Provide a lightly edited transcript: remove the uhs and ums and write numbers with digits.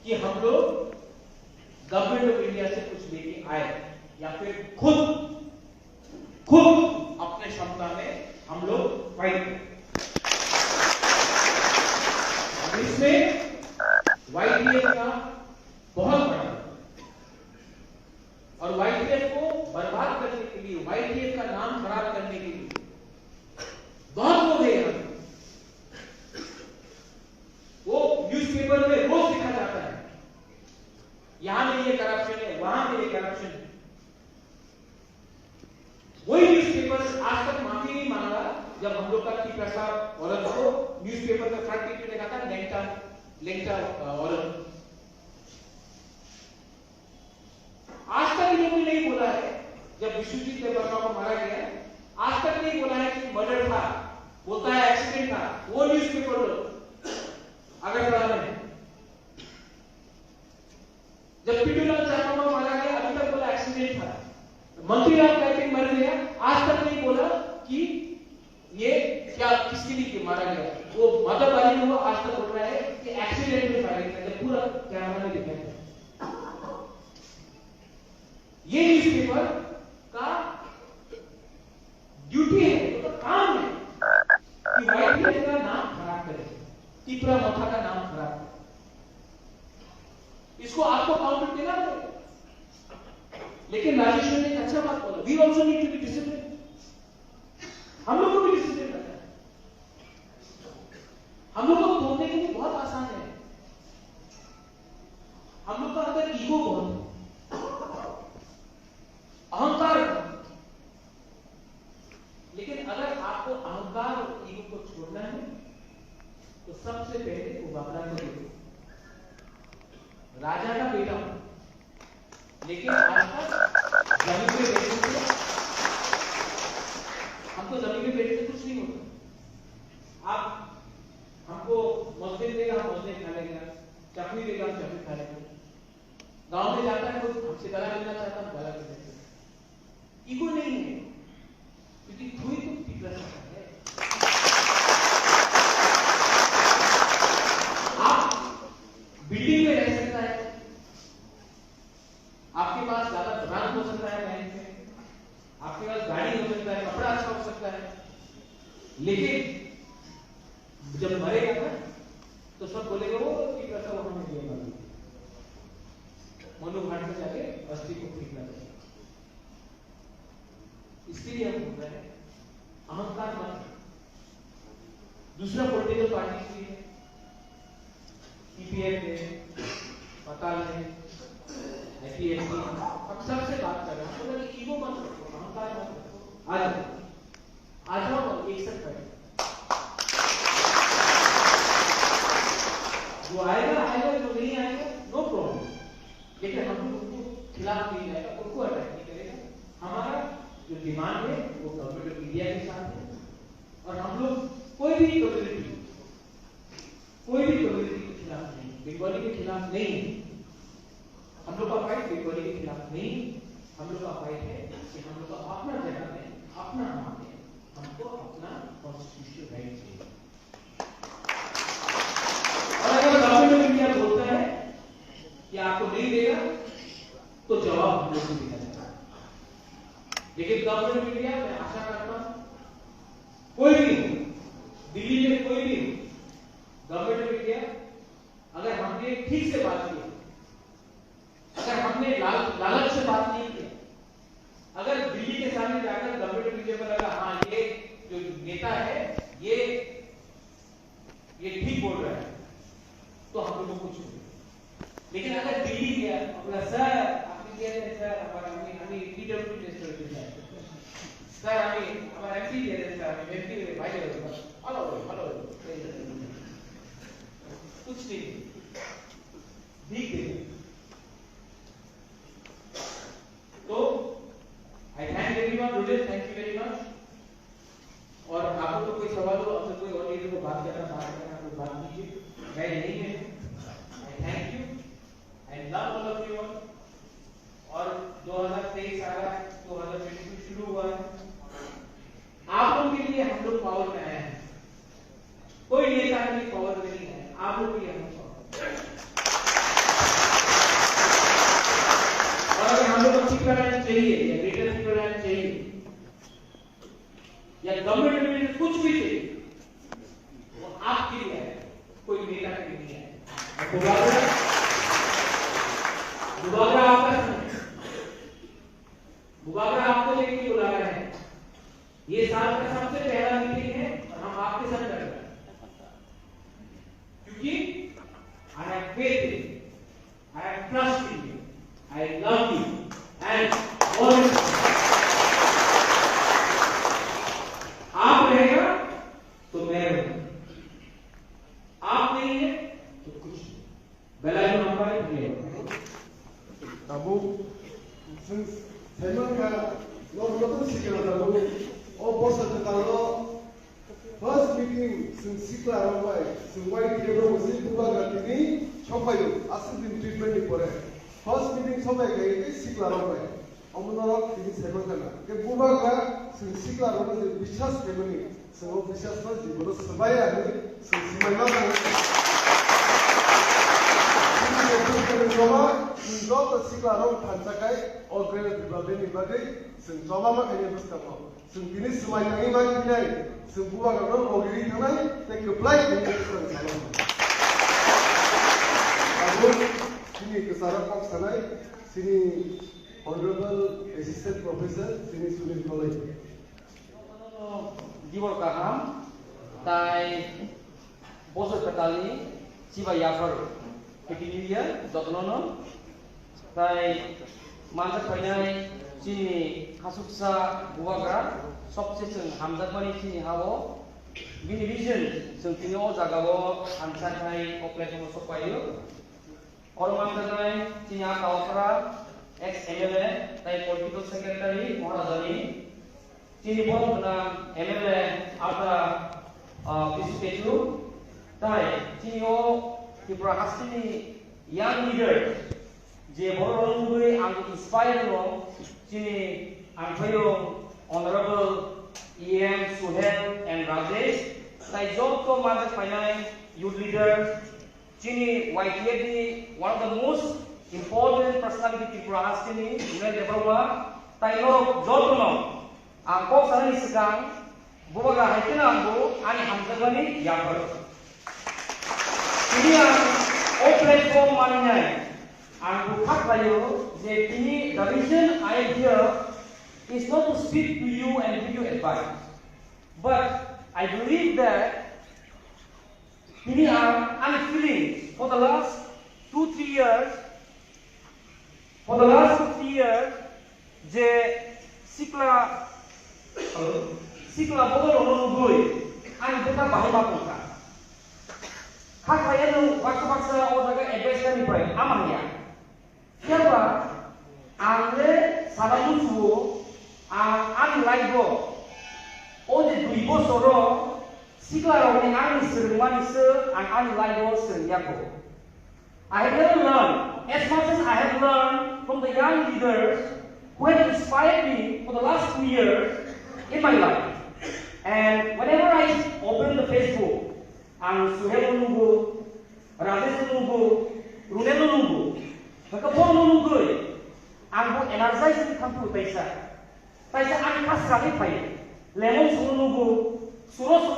कि हम लोग गवर्नमेंट ऑफ इंडिया से कुछ लेके आए या फिर खुद अपने क्षमता में हम लोग फाइट करें। इसमें YPF का बहुत बड़ा और YPF को बर्बाद करने के लिए, YPF का नाम खराब करने के लिए बहुत लोग हैं। वो न्यूज़पेपर में रोज लिखा जाता है, यहां में ये करप्शन है, वहां में ये करप्शन है। वही न्यूज़पेपर आज तक माफी नहीं मांगा जब हम लोग का की प्रसाद औरत को न्यूज़पेपर में फ्रंट पेज पे लिखा था लेंटा औरत। आज तक इन लोगों ने नहीं बोला है, जब विश्वजीत देववर्मा को मारा गया आज तक नहीं बोला है कि मर्डर था, बोलता है एक्सीडेंट था। वो न्यूज़पेपर अगरतला में जब पिटूलाल चाकमा मारा गया अभी तक बोला एक्सीडेंट था। मंत्रीलाल कैपिंग मर गया, आज तक नहीं बोला कि ये क्या किसके लिए मारा गया। वो माताबारी में वो आज तक बोल रहा है कि एक्सीडेंट में फायरिंग करके पूरा कैमरा में दिखाया है। ये न्यूज़पेपर का ड्यूटी है, तो काम है कि YPF का नाम खराब करे, तिपरा मथा का नाम खराब करे। इसको आपको काउंटर देना पड़ेगा। लेकिन राजेश्वर ने एक अच्छा बात बोला, we also need to be discipline. हम लोग को भी डिसिप्लिन करना है। हम लोग को बोलने के लिए बहुत आसान है, हम लोग का अंदर ईगो बहुत है, अहंकार है। लेकिन अगर आपको अहंकार और ईगो को छोड़ना है तो सबसे पहले वो बाबला को देखो। राजा का बेटा हूं, लेकिन आज तक जमीन पे बैठने से हमको जमीन पे बैठने से कुछ नहीं होता। आप हमको मस्जिद देगा, हम मस्जिद खा लेंगे, चटनी देगा, हम चटनी खा लेंगे। गांव में जाता है कोई हमसे गला मिलना चाहता है, गला मिल लेते। ईगो नहीं है, क्योंकि कोई तो तीव्र है। आप बिल्डिंग में रह सकता है, आपके पास ज्यादा ब्रांड हो सकता है, बैंक में आपके पास गाड़ी हो सकता है, कपड़ा अच्छा हो सकता है, लेकिन जब मरेगा ना तो सब बोलेगा वो ठीक है, सब हमने दिया मालूम। मनु घाट में जाके अस्थि को ठीक लगा। इसलिए हम बोल रहे हैं अहंकार मत। दूसरा पॉलिटिकल पार्टी भी है, CPF है, पताल है, IPF है। हम सबसे बात कर रहे हैं, बोला कि ईगो मत रखो, अहंकार मत रखो। आ जाओ एक साथ करें। जो आएगा आएगा, जो नहीं आएगा नो प्रॉब्लम। लेकिन हम लोग उनको खिलाफ नहीं जाएगा, उनको अटैक नहीं करेगा। हमारा जो डिमांड है वो गवर्नमेंट ऑफ इंडिया के साथ है, और हम लोग कोई भी कम्युनिटी के खिलाफ नहीं, बंगाली के खिलाफ नहीं है। हम लोग का फाइट बंगाली के खिलाफ नहीं, हम लोग का फाइट है कि हम लोग का अपना जगह में अपना नाम है, हमको अपना कॉन्स्टिट्यूशनल राइट चाहिए। और अगर गवर्नमेंट ऑफ इंडिया बोलता है कि आपको नहीं देगा तो जवाब हम लोग को देना चाहिए। लेकिन गवर्नमेंट ऑफ इंडिया, मैं आशा करता हूं कोई भी दिल्ली में कोई भी गवर्नमेंट ऑफ इंडिया, अगर हमने ठीक से बात की, अगर हमने लालच से बात नहीं की, अगर दिल्ली के सामने जाकर गवर्नमेंट ऑफ इंडिया को लगा हाँ ये जो नेता है ये ठीक बोल रहा है, तो हम लोगों को कुछ नहीं। लेकिन अगर दिल्ली गया अपना सर आपने दिया है, सर हमारा हमें PWD टेस्टर दिया है, सर हमें हमारा MP दिया है, सर हमें MP भाई हेलो कुछ नहीं ठीक है। तो I thank everyone, Rujit thank you very much. और आपको तो कोई सवाल हो, आपसे कोई और लीडर को बात करना तो बात कीजिए, मैं यही है। आई thank you, I love all of you. और 2023 आ रहा है, 2022 शुरू हुआ है, आप लोगों के लिए हम लोग पावर में आए हैं। कोई नेता नहीं पावर में नहीं है, आप लोग के लिए हम पावर। चाहिए या ग्रेटर स्विट्जरलैंड चाहिए या गवर्नमेंट में कुछ भी चाहिए वो आपके लिए है, कोई नेता के लिए नहीं है। बुबागरा आपका बुबागरा आपको लेके बुला रहे हैं। ये साल का सबसे पहला मीटिंग है और हम आपके साथ कर रहे हैं क्योंकि I have faith in you, I have trust in you, I love you and always आप रहेगा तो मैं रहूंगा, आप नहीं है तो कुछ नहीं। बेल आइकन नंबर है Nabu, since Taiwanka, no secret Nabu, all boss at the Tano, first meeting since Sikla Ramai, since White Hero was in Bubagatini, Chopayu, acid treatment for it. First meeting Somaka is Sikla Ramai. Amunara is Taiwanka. The Bubaga, since Sikla Ramai is Vishas Temani, some of Vishas was the Boros Sabaya, since my mother. Not a single round Tansakai or Greater Babini Badi, since Solama and Yamastama. Since Guinness, my name I today, since Bubaga or Green tonight, take a flight in the Salama. I would see the Sarakam Sanai, Sini Honorable Assistant Professor, Sini Sunil College. Gibor Kaham, Tai Boso Katali, Siva Yafar, Kekilia, Dotlono. Tai manjat painai chini khasuksa bubagra sobse sung hamjat mani chini habo bini vision sung tini o jagao ansar thai operation sopayo korman janai chini akawra ex MLA tai political secretary Mohadani chini borona MLA after Bispetu tai chini o Tripura Hastini young leader जे बर'नि आंखौ inspire दं दिनै आंखौ Honorable EM Suhail and Rajesh जाय जब मानसिक फाइनाय youth leader दिनै YTF नि one of the most important personality Tripura Hastini Unai Debroma ताइनो जब आंखौ साननि सिगां बुबागा हायकेना आंखौ आंनि हामजागनि याफोर दिनै आं ओ प्लेटफर्म मानिनाय And the reason I am here is not to speak to you and give you advice, but I believe that I'm feeling for the last 2-3 years, the Sikla Bodo Nugui, and Buka Bahimapuka. Hakayano, Wakabasa, or the advisory brain, Amaya. Siapa? Anda saramusu, anlaigo. Ode duibo soro, sikla orang ani serumani and anlaigo seriago. I have never learned as much as I have learned from the young leaders who have inspired me for the last 2 years in my life. And whenever I open the Facebook, and Suhail nunggu, Rajesh nunggu, Runel nunggu. Maka nunggu, aku energize di kampung Taisa. Taisa aku pas sekali payah. Lemon nunggu, suruh